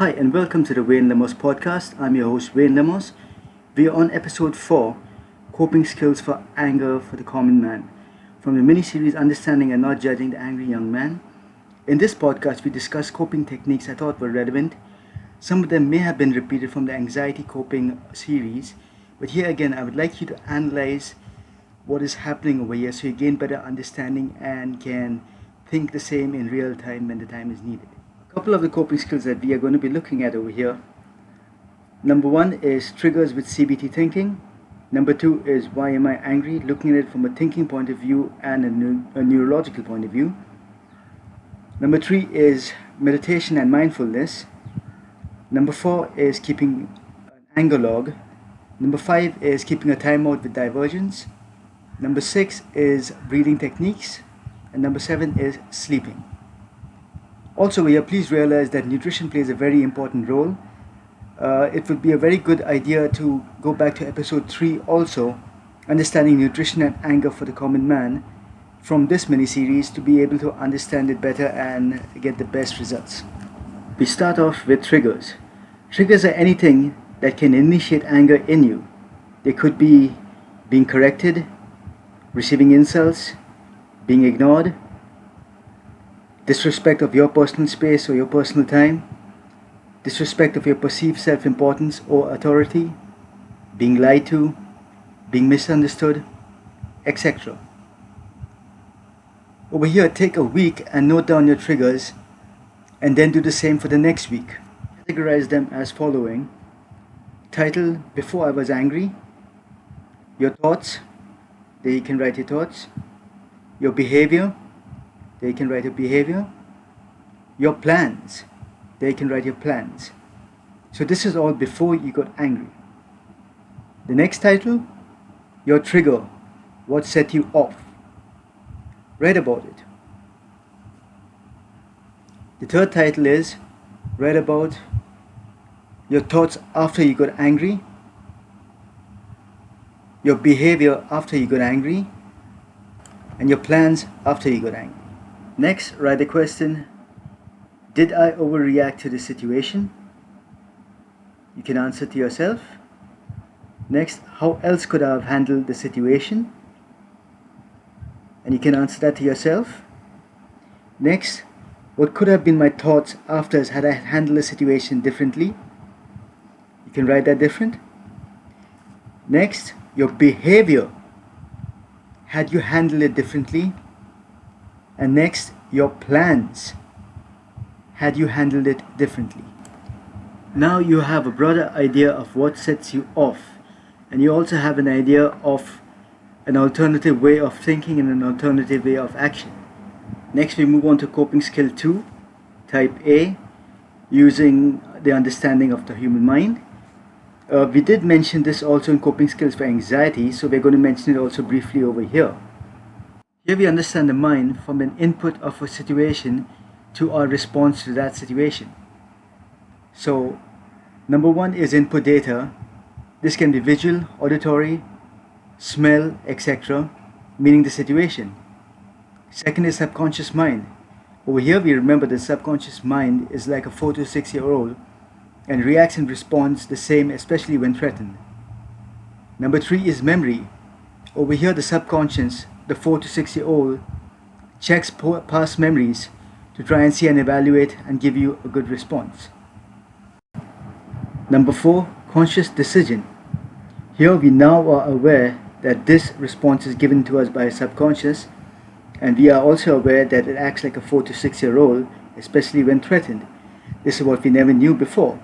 Hi, and welcome to the Wayne Lemos podcast. I'm your host, Wayne Lemos. We are on episode 4 Coping Skills for Anger for the Common Man, from the miniseries Understanding and Not Judging the Angry Young Man. In this podcast, we discuss coping techniques I thought were relevant. Some of them may have been repeated from the anxiety coping series, but here again, I would like you to analyze what is happening over here so you gain better understanding and can think the same in real time when the time is needed. A couple of the coping skills that we are going to be looking at over here. Number 1 is triggers with CBT thinking. Number 2 is why am I angry, looking at it from a thinking point of view and a neurological point of view. Number 3 is meditation and mindfulness. Number 4 is keeping an anger log. Number 5 is keeping a timeout with divergence. Number 6 is breathing techniques. And number 7 is sleeping. Also here, please realize that nutrition plays a very important role. It would be a very good idea to go back to episode 3 also, understanding nutrition and anger for the common man, from this mini-series to be able to understand it better and get the best results. We start off with triggers. Triggers are anything that can initiate anger in you. They could be being corrected, receiving insults, being ignored, disrespect of your personal space or your personal time, disrespect of your perceived self-importance or authority, being lied to, being misunderstood, etc. Over here, take a week and note down your triggers and then do the same for the next week. Categorize them as following. Title: Before I Was Angry. Your thoughts. There you can write your thoughts. Your behavior. There you can write your behavior. Your plans. There you can write your plans. So this is all before you got angry. The next title, your trigger. What set you off? Write about it. The third title is, write about your thoughts after you got angry, your behavior after you got angry, and your plans after you got angry. Next, write the question, did I overreact to the situation? You can answer to yourself. Next, how else could I have handled the situation? And you can answer that to yourself. Next, what could have been my thoughts after had I handled the situation differently? You can write that different. Next, your behavior. Had you handled it differently? And next, your plans. Had you handled it differently? Now you have a broader idea of what sets you off, and you also have an idea of an alternative way of thinking and an alternative way of action. Next, we move on to coping skill 2, type A, using the understanding of the human mind. We did mention this also in coping skills for anxiety, so we're going to mention it also briefly over here. Here we understand the mind from an input of a situation to our response to that situation. So, number 1 is input data. This can be visual, auditory, smell, etc., meaning the situation. Second is subconscious mind. Over here we remember the subconscious mind is like a 4 to 6 year old and reacts and responds the same, especially when threatened. Number 3 is memory. Over here the subconscious, the 4 to 6 year old, checks past memories to try and see and evaluate and give you a good response. Number 4, conscious decision. Here we now are aware that this response is given to us by a subconscious, and we are also aware that it acts like a 4 to 6 year old, especially when threatened. This is what we never knew before.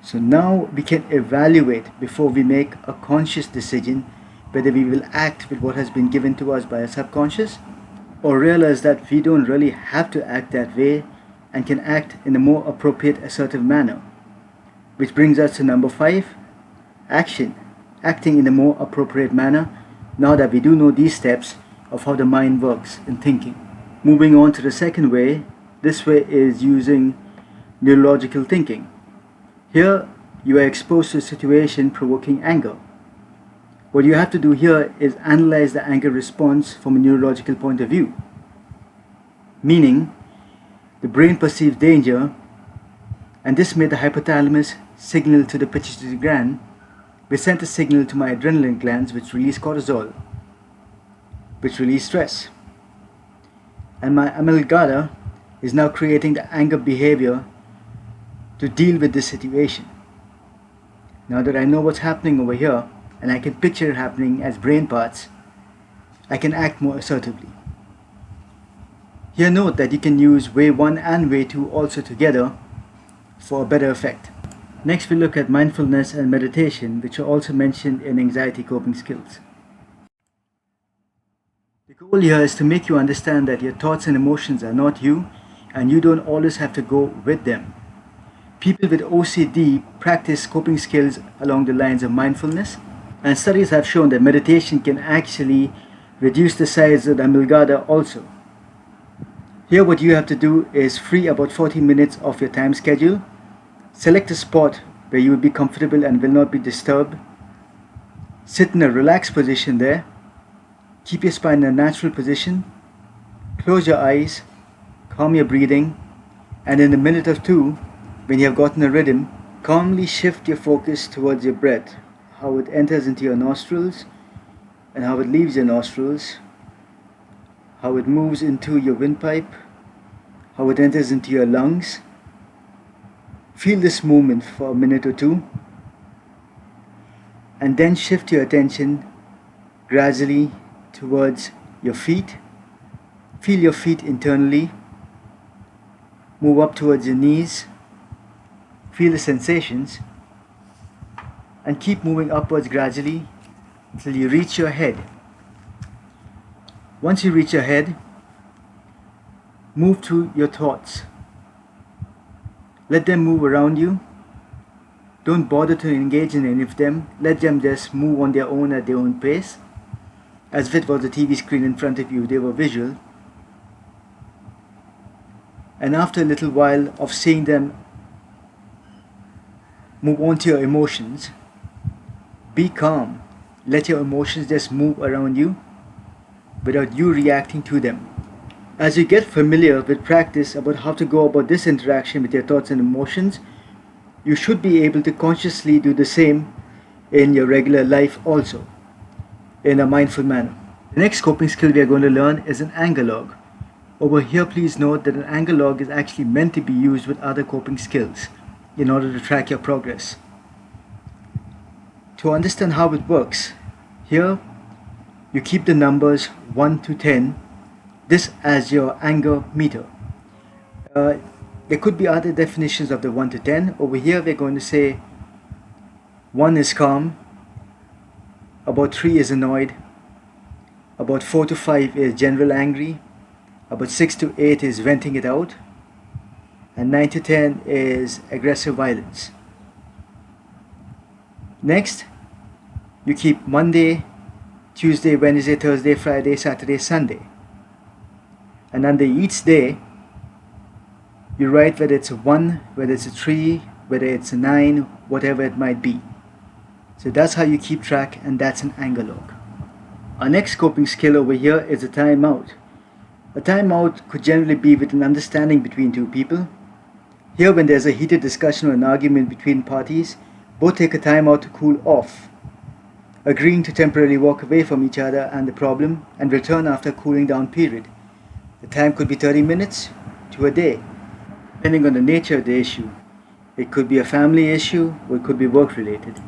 So now we can evaluate before we make a conscious decision whether we will act with what has been given to us by a subconscious, or realize that we don't really have to act that way and can act in a more appropriate, assertive manner. Which brings us to number 5, action. Acting in a more appropriate manner, now that we do know these steps of how the mind works in thinking. Moving on to the second way, this way is using neurological thinking. Here, you are exposed to a situation provoking anger. What you have to do here is analyze the anger response from a neurological point of view. Meaning, the brain perceives danger And this made the hypothalamus signal to the pituitary gland, which sent a signal to my adrenaline glands, which release cortisol, which release stress. And my amygdala is now creating the anger behavior to deal with this situation. Now that I know what's happening over here, and I can picture it happening as brain parts, I can act more assertively. Here note that you can use way 1 and way 2 also together for a better effect. Next we look at mindfulness and meditation, which are also mentioned in anxiety coping skills. The goal here is to make you understand that your thoughts and emotions are not you, and you don't always have to go with them. People with OCD practice coping skills along the lines of mindfulness, and studies have shown that meditation can actually reduce the size of the amygdala also. Here what you have to do is free about 40 minutes of your time schedule. Select a spot where you will be comfortable and will not be disturbed. Sit in a relaxed position there. Keep your spine in a natural position. Close your eyes. Calm your breathing. And in a minute or two, when you have gotten a rhythm, calmly shift your focus towards your breath. How it enters into your nostrils and how it leaves your nostrils. How it moves into your windpipe. How it enters into your lungs. Feel this movement for a minute or two, and then shift your attention gradually towards your feet. Feel your feet internally. Move up towards your knees. Feel the sensations, and keep moving upwards gradually until you reach your head. Once you reach your head, move to your thoughts. Let them move around you. Don't bother to engage in any of them. Let them just move on their own at their own pace. As if it was a TV screen in front of you, they were visual. And after a little while of seeing them move on to your emotions, be calm. Let your emotions just move around you without you reacting to them. As you get familiar with practice about how to go about this interaction with your thoughts and emotions, you should be able to consciously do the same in your regular life also, in a mindful manner. The next coping skill we are going to learn is an anger log. Over here, please note that an anger log is actually meant to be used with other coping skills in order to track your progress. To understand how it works, here you keep the numbers 1 to 10, this as your anger meter. There could be other definitions of the 1 to 10. Over here we're going to say 1 is calm, about 3 is annoyed, about 4 to 5 is general angry, about 6 to 8 is venting it out, and 9 to 10 is aggressive violence. Next, you keep Monday, Tuesday, Wednesday, Thursday, Friday, Saturday, Sunday. And under each day, you write whether it's a 1, whether it's a 3, whether it's a 9, whatever it might be. So that's how you keep track, and that's an anger log. Our next coping skill over here is a timeout. A timeout could generally be with an understanding between two people. Here, when there's a heated discussion or an argument between parties, both take a timeout to cool off, agreeing to temporarily walk away from each other and the problem and return after a cooling down period. The time could be 30 minutes to a day, depending on the nature of the issue. It could be a family issue or it could be work related.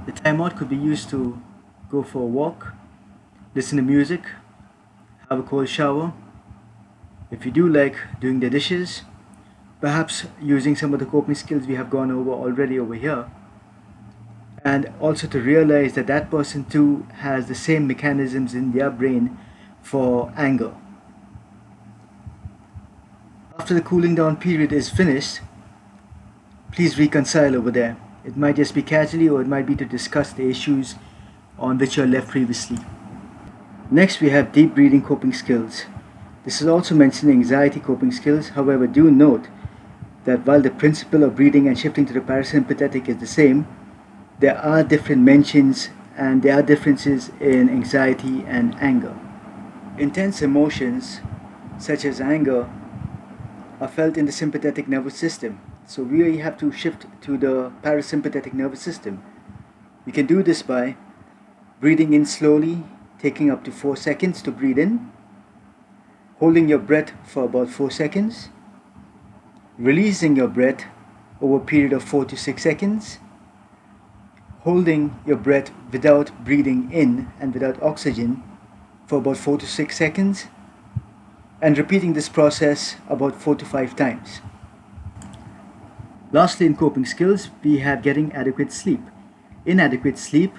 The timeout could be used to go for a walk, listen to music, have a cold shower. If you do like doing the dishes, perhaps using some of the coping skills we have gone over already over here, and also to realize that that person too has the same mechanisms in their brain for anger. After the cooling down period is finished, please reconcile over there. It might just be casually, or it might be to discuss the issues on which you're left previously. Next, we have deep breathing coping skills. This is also mentioned in anxiety coping skills. However, do note that while the principle of breathing and shifting to the parasympathetic is the same, there are different mentions and there are differences in anxiety and anger. Intense emotions, such as anger, are felt in the sympathetic nervous system, So we really have to shift to the parasympathetic nervous system. You can do this by breathing in slowly, taking up to 4 seconds to breathe in, holding your breath for about 4 seconds, releasing your breath over a period of 4 to 6 seconds, holding your breath without breathing in and without oxygen for about 4 to 6 seconds, and repeating this process about 4 to 5 times. Lastly, in coping skills, we have getting adequate sleep. Inadequate sleep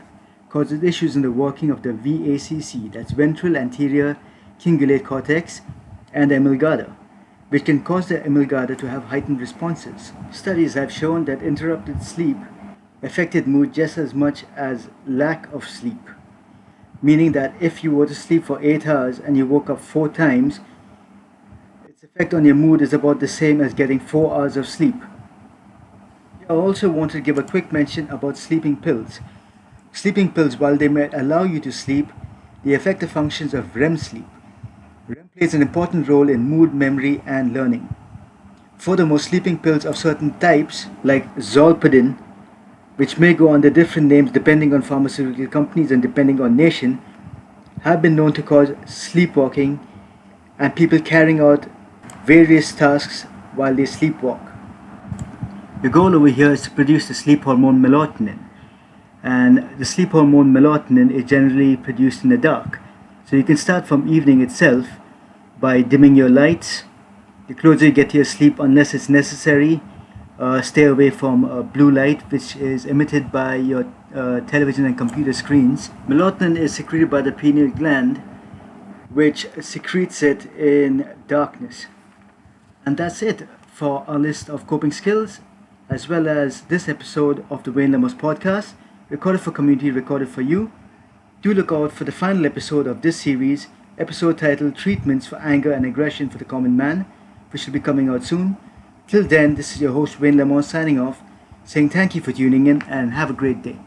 causes issues in the working of the VACC, that's ventral anterior cingulate cortex, and the amygdala, which can cause the amygdala to have heightened responses. Studies have shown that interrupted sleep affected mood just as much as lack of sleep, meaning that if you were to sleep for 8 hours and you woke up 4 times, its effect on your mood is about the same as getting 4 hours of sleep. I also want to give a quick mention about sleeping pills. Sleeping pills, while they may allow you to sleep, they affect the functions of REM sleep. REM plays an important role in mood, memory, and learning. Furthermore, sleeping pills of certain types, like zolpidem, which may go under different names depending on pharmaceutical companies and depending on nation, have been known to cause sleepwalking and people carrying out various tasks while they sleepwalk. The goal over here is to produce the sleep hormone melatonin, and the sleep hormone melatonin is generally produced in the dark. So you can start from evening itself by dimming your lights. The closer you get to your sleep, unless it's necessary, stay away from blue light, which is emitted by your television and computer screens. Melatonin is secreted by the pineal gland, which secretes it in darkness. And that's it for our list of coping skills, as well as this episode of the Wayne Lemos podcast, recorded for community, recorded for you. Do look out for the final episode of this series, episode titled Treatments for Anger and Aggression for the Common Man, which will be coming out soon. Till then, this is your host Wayne Lemon signing off, saying thank you for tuning in and have a great day.